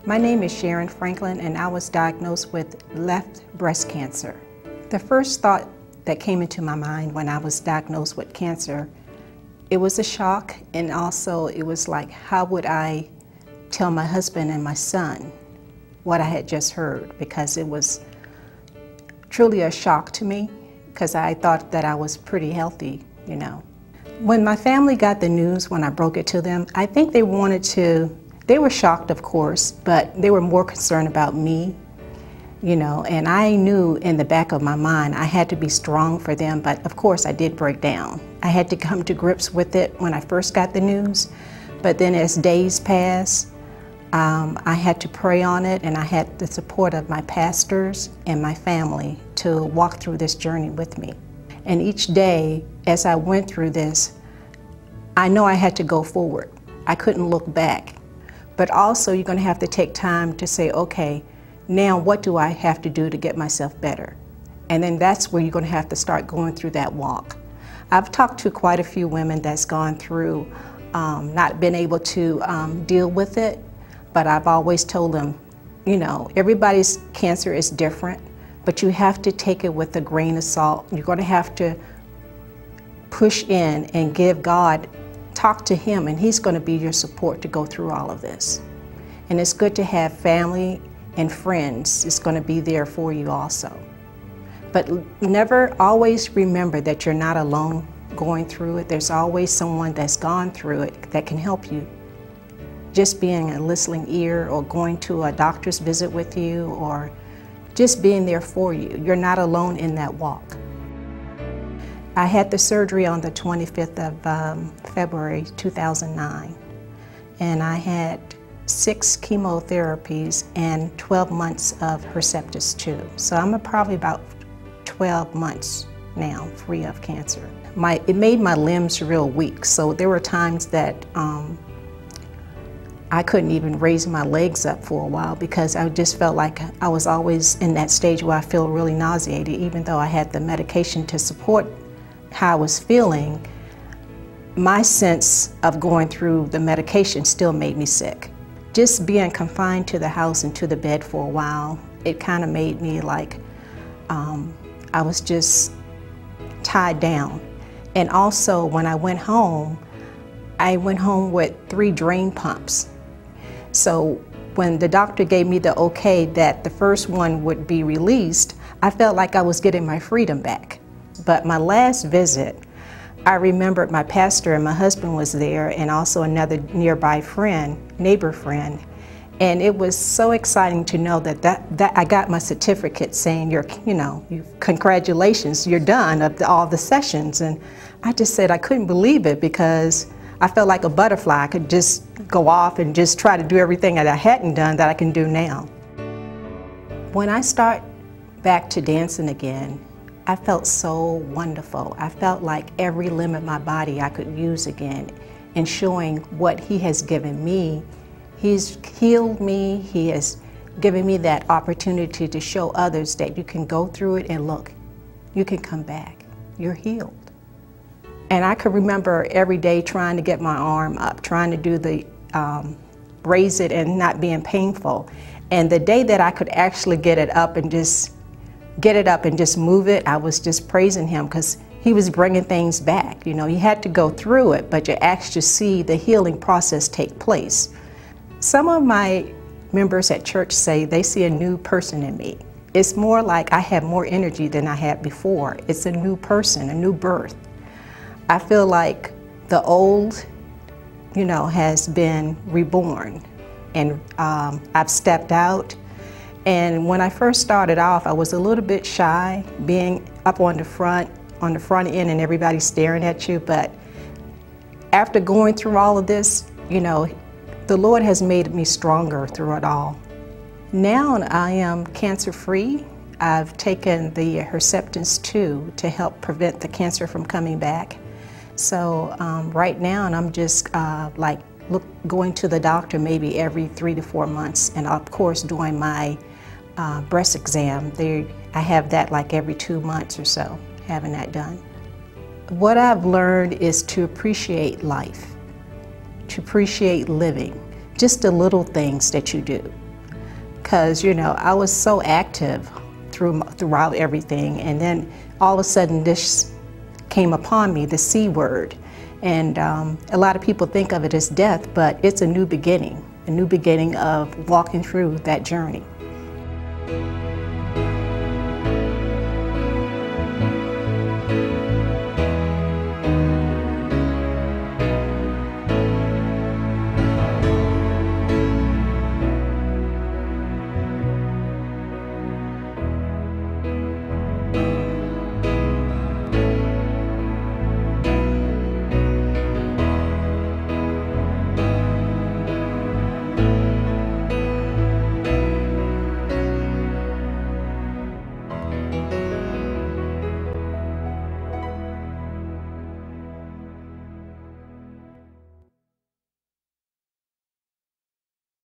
My name is Sharon Franklin, and I was diagnosed with left breast cancer. The first thought that came into my mind when I was diagnosed with cancer, it was a shock, and also it was like, how would I tell my husband and my son what I had just heard? Because it was truly a shock to me, because I thought that I was pretty healthy, you know. When my family got the news, when I broke it to them, I think they were shocked, of course, but they were more concerned about me, you know, and I knew in the back of my mind I had to be strong for them, but of course I did break down. I had to come to grips with it when I first got the news, but then as days passed, I had to pray on it, and I had the support of my pastors and my family to walk through this journey with me. And each day, as I went through this, I know I had to go forward. I couldn't look back. But also, you're going to have to take time to say, okay, now what do I have to do to get myself better? And then that's where you're going to have to start going through that walk. I've talked to quite a few women that's gone through not been able to deal with it, but I've always told them, you know, everybody's cancer is different, but you have to take it with a grain of salt. You're going to have to push in and give God, talk to Him, and He's going to be your support to go through all of this. And it's good to have family and friends. It's going to be there for you also. But never, always remember that you're not alone going through it. There's always someone that's gone through it that can help you. Just being a listening ear, or going to a doctor's visit with you, or just being there for you. You're not alone in that walk. I had the surgery on the 25th of February 2009, and I had 6 chemotherapies and 12 months of Herceptin 2. So I'm probably about 12 months now free of cancer. It made my limbs real weak, so there were times that I couldn't even raise my legs up for a while, because I just felt like I was always in that stage where I feel really nauseated. Even though I had the medication to support how I was feeling, my sense of going through the medication still made me sick. Just being confined to the house and to the bed for a while, it kind of made me like I was just tied down. And also when I went home with 3 drain pumps. So when the doctor gave me the okay that the first one would be released, I felt like I was getting my freedom back. But my last visit, I remembered my pastor and my husband was there, and also another nearby friend, neighbor friend. And it was so exciting to know that I got my certificate saying, congratulations, you're done of all the sessions. And I just said I couldn't believe it, because I felt like a butterfly. I could just go off and just try to do everything that I hadn't done that I can do now. When I start back to dancing again, I felt so wonderful. I felt like every limb of my body I could use again, and showing what He has given me. He's healed me. He has given me that opportunity to show others that you can go through it and look, you can come back. You're healed. And I could remember every day trying to get my arm up, trying to do the raise it and not being painful. And the day that I could actually get it up and just move it, I was just praising Him, because He was bringing things back. You know, you had to go through it, but you actually see the healing process take place. Some of my members at church say they see a new person in me. It's more like I have more energy than I had before. It's a new person, a new birth. I feel like the old, has been reborn, and I've stepped out. And when I first started off, I was a little bit shy, being up on the front end, and everybody staring at you. But after going through all of this, the Lord has made me stronger through it all. Now I am cancer-free. I've taken the Herceptin 2 to help prevent the cancer from coming back. So right now, and I'm just going to the doctor maybe every 3 to 4 months, and of course doing my breast exam. I have that like every 2 months or so, having that done. What I've learned is to appreciate life, to appreciate living, just the little things that you do. because, you know, I was so active throughout everything, and then all of a sudden this came upon me, the C word. And a lot of people think of it as death, but it's a new beginning of walking through that journey.